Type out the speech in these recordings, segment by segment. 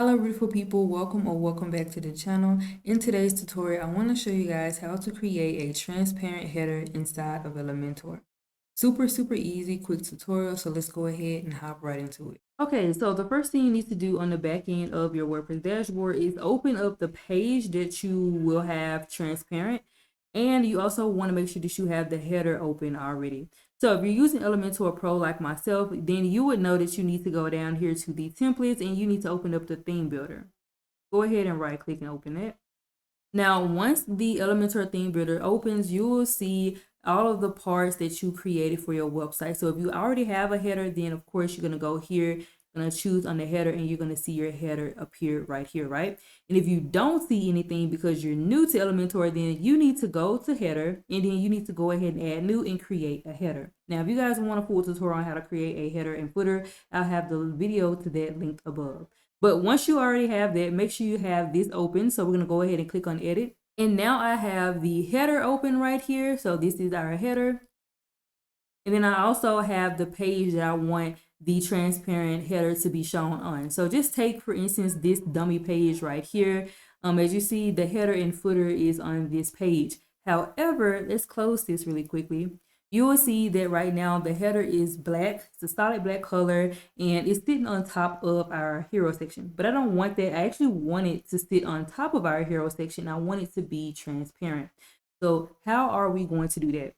Hello beautiful people, welcome back to the channel. In today's tutorial, I want to show you guys how to create a transparent header inside of Elementor. Super easy, quick tutorial, so let's go ahead and hop right into it. Okay, so the first thing you need to do on the back end of your WordPress dashboard is open up the page that you will have transparent. And you also want to make sure that you have the header open already. So if you're using Elementor Pro like myself, then you would know that you need to go down here to the templates and you need to open up the theme builder. Go ahead and right click and open it. Now, once the Elementor theme builder opens, you will see all of the parts that you created for your website. So if you already have a header, then of course you're going to go here, going to choose on the header, and you're going to see your header appear right here, right? And if you don't see anything because you're new to Elementor, then you need to go to header, and then you need to go ahead and add new and create a header. Now, if you guys want a full tutorial on how to create a header and footer, I'll have the video to that linked above. But once you already have that, make sure you have this open. So we're going to go ahead and click on edit. And now I have the header open right here. So this is our header. And then I also have the page that I want the transparent header to be shown on. So just take, for instance, this dummy page right here. As you see, the header and footer is on this page. However, let's close this really quickly. You will see that right now the header is black. It's a solid black color and it's sitting on top of our hero section. But I don't want that. I actually want it to sit on top of our hero section. I want it to be transparent. So how are we going to do that?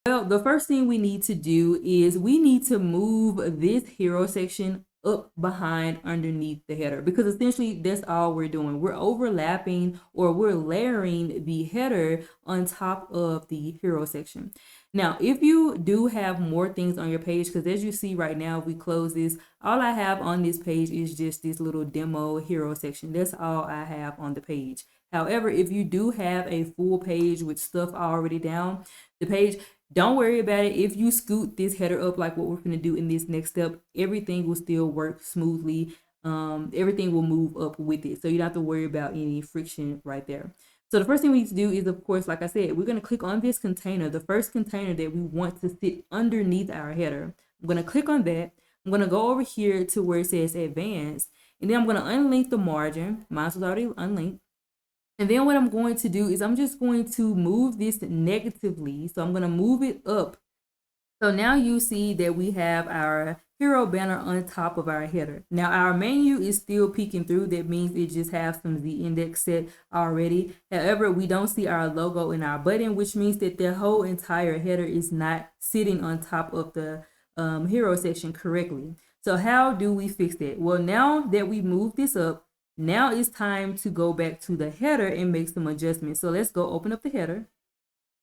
Well, the first thing we need to do is we need to move this hero section up behind underneath the header, because essentially that's all we're doing. We're overlapping or we're layering the header on top of the hero section. Now, if you do have more things on your page, because as you see right now, if we close this, all I have on this page is just this little demo hero section. That's all I have on the page. However, if you do have a full page with stuff already down the page, don't worry about it. If you scoot this header up like what we're going to do in this next step, everything will still work smoothly. Everything will move up with it. So you don't have to worry about any friction right there. So the first thing we need to do is, of course, like I said, we're going to click on this container, the first container that we want to sit underneath our header. I'm going to click on that. I'm going to go over here to where it says advanced, and then I'm going to unlink the margin. Mine was already unlinked. And then what I'm going to do is I'm just going to move this negatively. So I'm going to move it up. So now you see that we have our hero banner on top of our header. Now our menu is still peeking through. That means it just has some Z index set already. However, we don't see our logo in our button, which means that the whole entire header is not sitting on top of the hero section correctly. So how do we fix that? Well, now that we move this up, now it's time to go back to the header and make some adjustments. So let's go open up the header.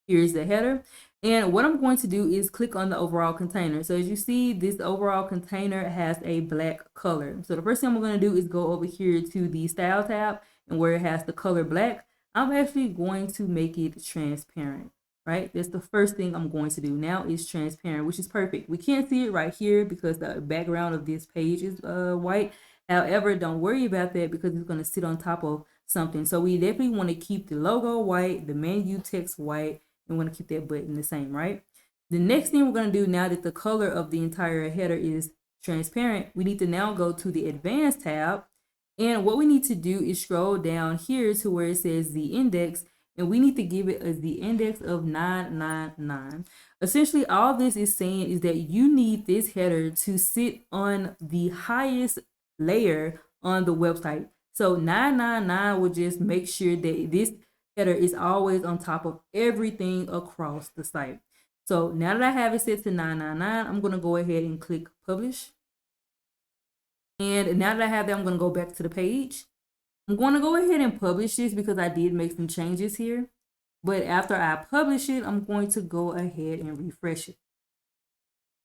Here's the header. And what I'm going to do is click on the overall container. So as you see, this overall container has a black color. So the first thing I'm going to do is go over here to the style tab, and where it has the color black, I'm actually going to make it transparent, right? That's the first thing I'm going to do. Now it's transparent, which is perfect. We can't see it right here because the background of this page is white. However, don't worry about that because it's going to sit on top of something. So we definitely want to keep the logo white, the menu text white, and we want to keep that button the same, right? The next thing we're going to do, now that the color of the entire header is transparent, we need to now go to the advanced tab. And what we need to do is scroll down here to where it says the index, and we need to give it the index of 999. Essentially, all this is saying is that you need this header to sit on the highest layer on the website. So 999 will just make sure that this header is always on top of everything across the site. So now that I have it set to 999, I'm going to go ahead and click publish. And now that I have that, I'm going to go back to the page. I'm going to go ahead and publish this because I did make some changes here. But after I publish it, I'm going to go ahead and refresh it.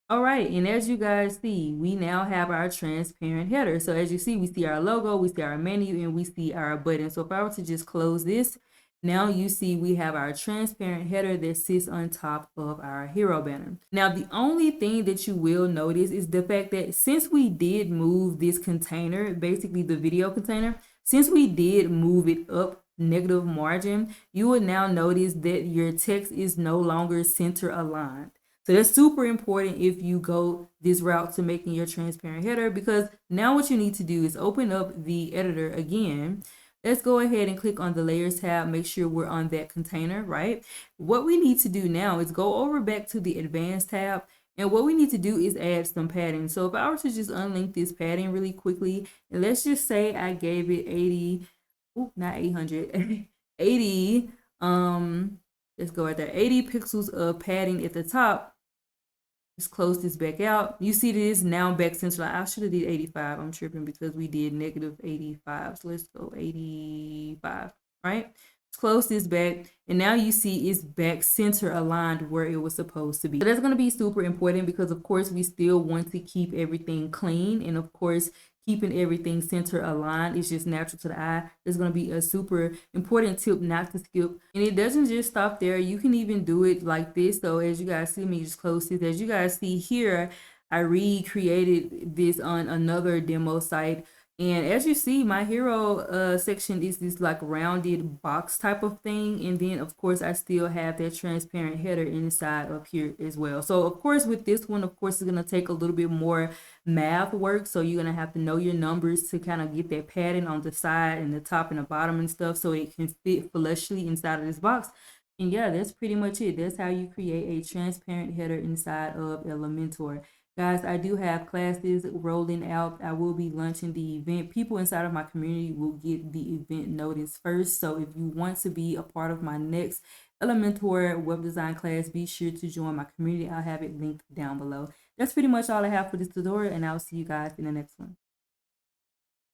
All right, and as you guys see, we now have our transparent header. So as you see, we see our logo, we see our menu, and we see our button. So if I were to just close this, now you see we have our transparent header that sits on top of our hero banner. Now, the only thing that you will notice is the fact that since we did move this container, basically the video container, since we did move it up negative margin, you will now notice that your text is no longer center aligned. So that's super important if you go this route to making your transparent header, because now what you need to do is open up the editor again. Let's go ahead and click on the layers tab, make sure we're on that container, right? What we need to do now is go over back to the advanced tab, and what we need to do is add some padding. So if I were to just unlink this padding really quickly, and let's just say I gave it 80, not 800, 80, let's go right there, 80 pixels of padding at the top. Let's close this back out. You see this now back centered. I should have did 85. I'm tripping because we did negative 85. So let's go 85, right? Let's close this back. And now you see it's back center aligned where it was supposed to be. So that's going to be super important because of course we still want to keep everything clean. And of course, keeping everything center aligned is just natural to the eye. There's going to be a super important tip not to skip. And it doesn't just stop there. You can even do it like this. So as you guys see, me just close this. As you guys see here, I recreated this on another demo site. And as you see, my hero section is this like rounded box type of thing. And then of course, I still have that transparent header inside up here as well. So of course, with this one, of course, it's going to take a little bit more math work. So you're going to have to know your numbers to kind of get that padding on the side and the top and the bottom and stuff, so it can fit flushly inside of this box. And yeah, that's pretty much it. That's how you create a transparent header inside of Elementor. Guys, I do have classes rolling out. I will be launching the event. People inside of my community will get the event notice first. So if you want to be a part of my next Elementor web design class, be sure to join my community. I'll have it linked down below. That's pretty much all I have for this tutorial, and I'll see you guys in the next one.